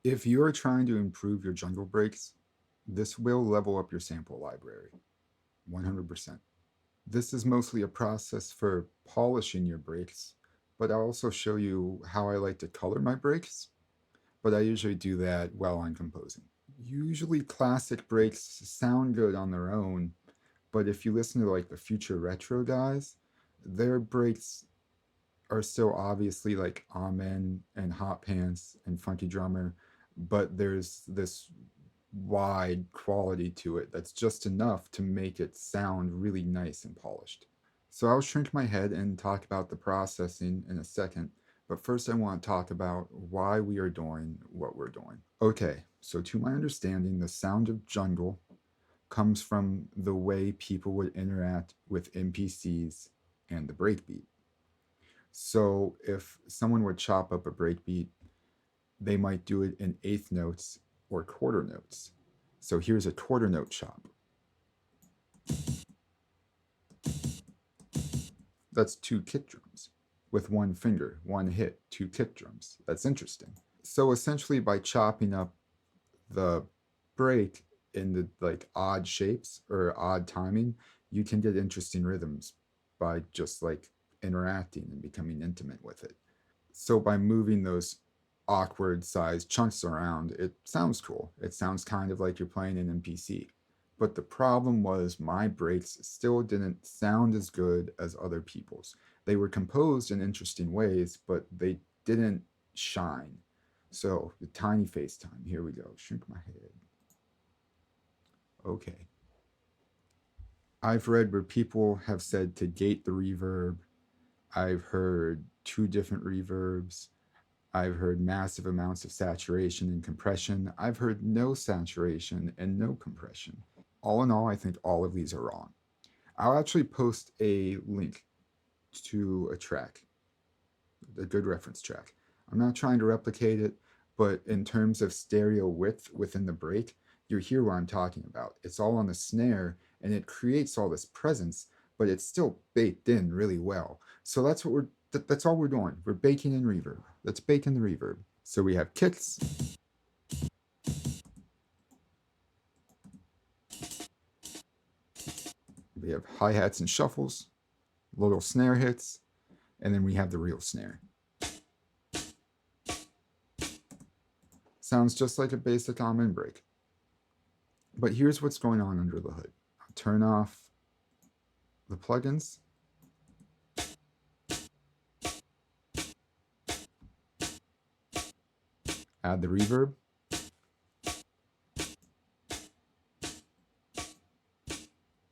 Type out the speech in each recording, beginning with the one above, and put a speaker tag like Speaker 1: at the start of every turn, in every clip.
Speaker 1: If you're trying to improve your jungle breaks, this will level up your sample library, 100%. This is mostly a process for polishing your breaks, but I'll also show you how I like to color my breaks, but I usually do that while I'm composing. Usually classic breaks sound good on their own, but if you listen to like the future retro guys, their breaks are still obviously like Amen and Hot Pants and Funky Drummer, but there's this wide quality to it that's just enough to make it sound really nice and polished. So I'll shrink my head and talk about the processing in a second, but first I want to talk about why we are doing what we're doing. Okay, so to my understanding, the sound of jungle comes from the way people would interact with MPCs and the breakbeat. So if someone would chop up a breakbeat, they might do it in eighth notes or quarter notes. So here's a quarter note chop. That's two kick drums with one finger, one hit, two kick drums. That's interesting. So essentially, by chopping up the break in the like odd shapes or odd timing, you can get interesting rhythms by just like interacting and becoming intimate with it. So by moving those awkward sized chunks around, it sounds cool. It sounds kind of like you're playing an MPC. But the problem was my breaks still didn't sound as good as other people's. They were composed in interesting ways, but they didn't shine. So the tiny FaceTime, here we go. Shrink my head. Okay. I've read where people have said to gate the reverb. I've heard two different reverbs. I've heard massive amounts of saturation and compression. I've heard no saturation and no compression. All in all, I think all of these are wrong. I'll actually post a link to a track, a good reference track. I'm not trying to replicate it, but in terms of stereo width within the break, you hear what I'm talking about. It's all on the snare and it creates all this presence, but it's still baked in really well. So that's all we're doing. We're baking in reverb. Let's bake in the reverb. So we have kicks, we have hi-hats and shuffles, little snare hits, and then we have the real snare. Sounds just like a basic amen break. But here's what's going on under the hood. I'll turn off the plugins. Add the reverb.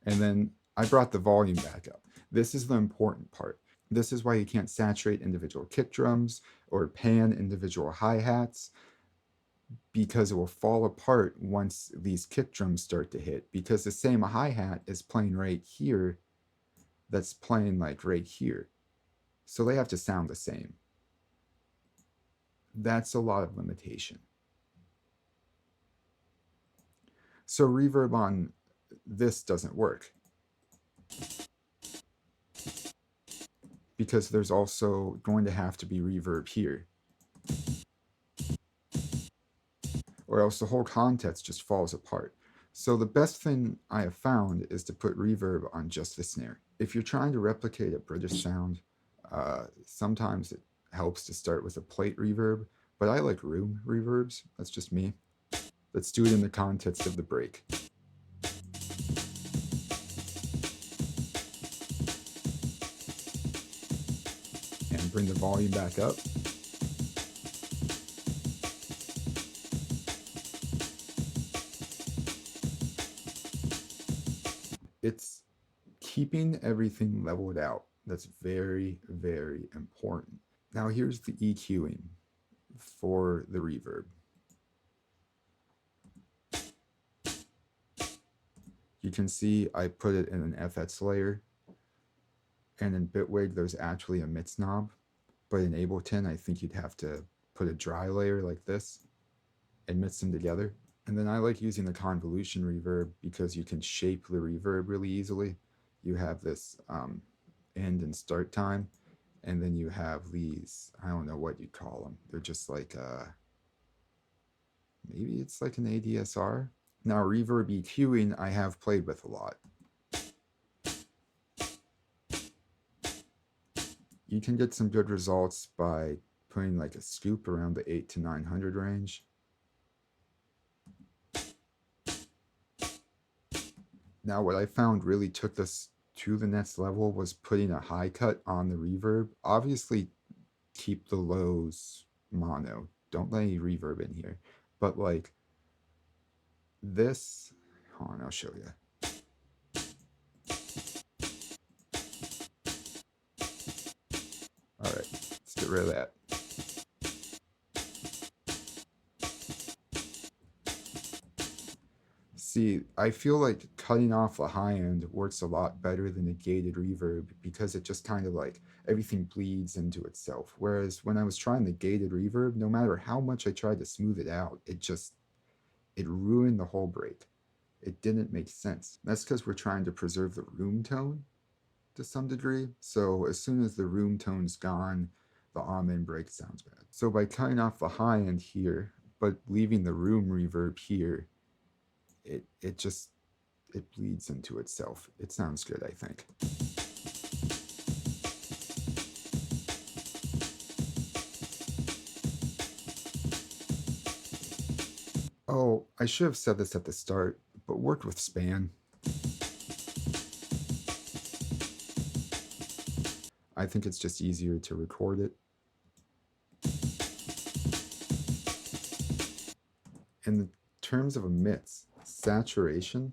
Speaker 1: And then I brought the volume back up. This is the important part. This is why you can't saturate individual kick drums or pan individual hi-hats, because it will fall apart once these kick drums start to hit, because the same hi-hat is playing right here that's playing like right here. So they have to sound the same. That's a lot of limitation. So reverb on this doesn't work because there's also going to have to be reverb here, or else the whole context just falls apart. So the best thing I have found is to put reverb on just the snare. If you're trying to replicate a British sound, sometimes it helps to start with a plate reverb, but I like room reverbs. That's just me. Let's do it in the context of the break. And bring the volume back up. It's keeping everything leveled out. That's very, very important. Now here's the EQing for the reverb. You can see I put it in an FX layer, and in Bitwig there's actually a mix knob, but in Ableton I think you'd have to put a dry layer like this and mix them together. And then I like using the convolution reverb because you can shape the reverb really easily. You have this end and start time, and then you have these, I don't know what you'd call them. They're just like Maybe it's like an ADSR. Now, reverb EQing I have played with a lot. You can get some good results by putting like a scoop around the 8 to 900 range. Now, what I found really took this to the next level was putting a high cut on the reverb. Obviously, keep the lows mono. Don't let any reverb in here. But like this, hold on, I'll show you. All right, let's get rid of that. See, I feel like cutting off the high end works a lot better than a gated reverb because it just kind of like everything bleeds into itself. Whereas when I was trying the gated reverb, no matter how much I tried to smooth it out, it ruined the whole break. It didn't make sense. That's because we're trying to preserve the room tone to some degree. So as soon as the room tone's gone, the amen break sounds bad. So by cutting off the high end here, but leaving the room reverb here, it just it bleeds into itself. It sounds good, I think. Oh, I should have said this at the start, but worked with Span. I think it's just easier to record it. In terms of emits, saturation,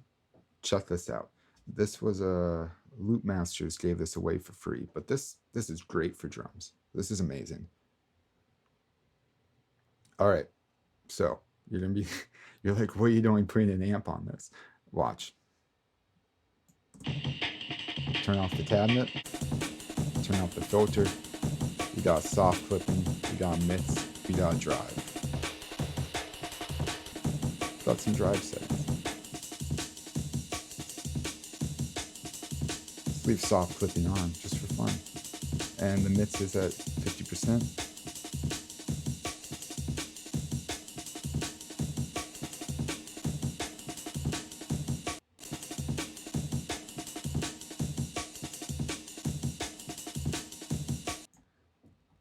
Speaker 1: check this out. This was a Loop Masters gave this away for free, but this is great for drums. This is amazing. All right, so you're gonna be, you're like, what are you doing putting an amp on this? Watch. Turn off the cabinet, turn off the filter. We got soft clipping, we got mix, we got drive. Got some drive settings. Let's leave soft clipping on just for fun. And the mix is at 50%.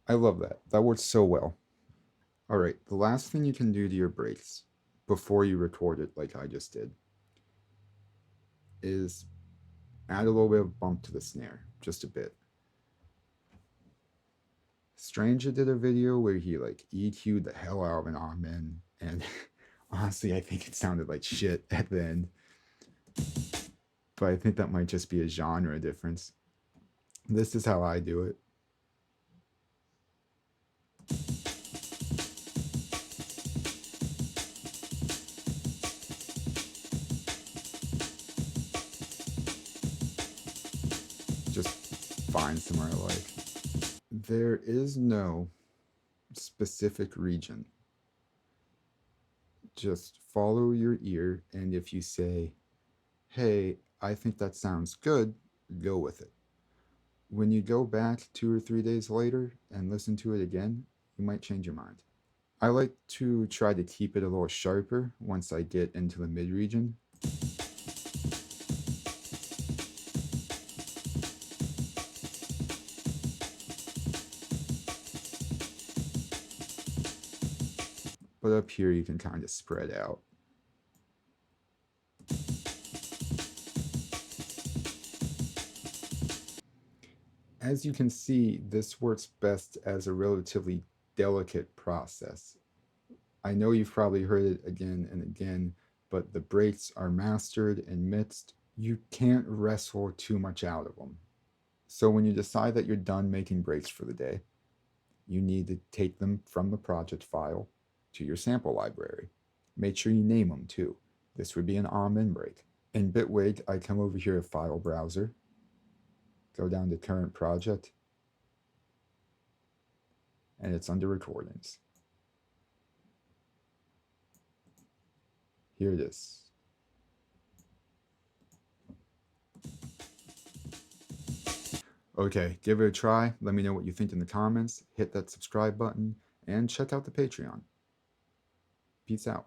Speaker 1: I love that. That works so well. All right, the last thing you can do to your breaks before you record it like I just did is add a little bit of bump to the snare, just a bit. Stranger did a video where he like EQ'd the hell out of an amen, and honestly, I think it sounded like shit at the end. But I think that might just be a genre difference. This is how I do it. Just find somewhere I like. There is no specific region. Just follow your ear, and if you say, hey, I think that sounds good, go with it. When you go back 2 or 3 days later and listen to it again, you might change your mind. I like to try to keep it a little sharper once I get into the mid region. But up here you can kind of spread out. As you can see, this works best as a relatively delicate process. I know you've probably heard it again and again, but the breaks are mastered and mixed. You can't wrestle too much out of them. So when you decide that you're done making breaks for the day, you need to take them from the project file to your sample library. Make sure you name them too. This would be an amen break. In Bitwig, I come over here to File Browser, go down to Current Project, and it's under Recordings. Here it is. Okay, give it a try. Let me know what you think in the comments. Hit that subscribe button and check out the Patreon. Peace out.